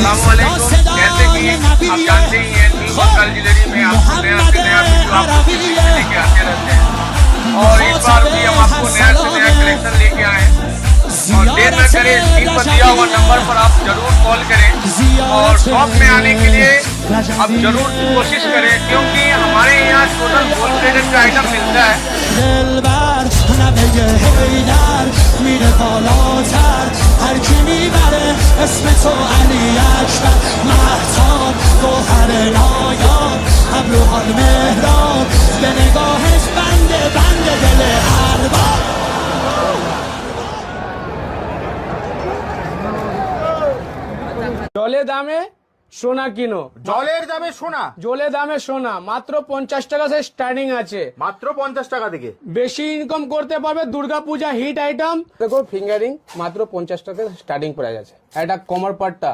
अस्सलामुअलैकुम। जैसे कि आप जानते ही हैं, न्यू बंगाल ज्वेलरी में आपको नया से नया वीडियो आपको लेके आते रहते हैं और इस बार भी हम आपको नया से नया कलेक्शन लेके आए हैं। और देर न करें, स्क्रीन पर दिया हुआ नंबर पर आप जरूर कॉल करें और शॉप में आने के लिए आप जरूर कोशिश करें, क्योंकि हमारे यहाँ टोटल होलसेल का आइटम मिलता है। জলের দামে সোনা কিনো, জলের দামে সোনা জলের দামে সোনা মাত্র 50 টাকা থেকে স্টার্টিং আছে। মাত্র 50 টাকা থেকে বেশি ইনকাম করতে পারবে। দুর্গাপূজা হিট আইটেম দেখো, ফিঙ্গারিং মাত্র 50 টাকা স্টার্টিং প্রাইস আছে। এটা কমর পাটটা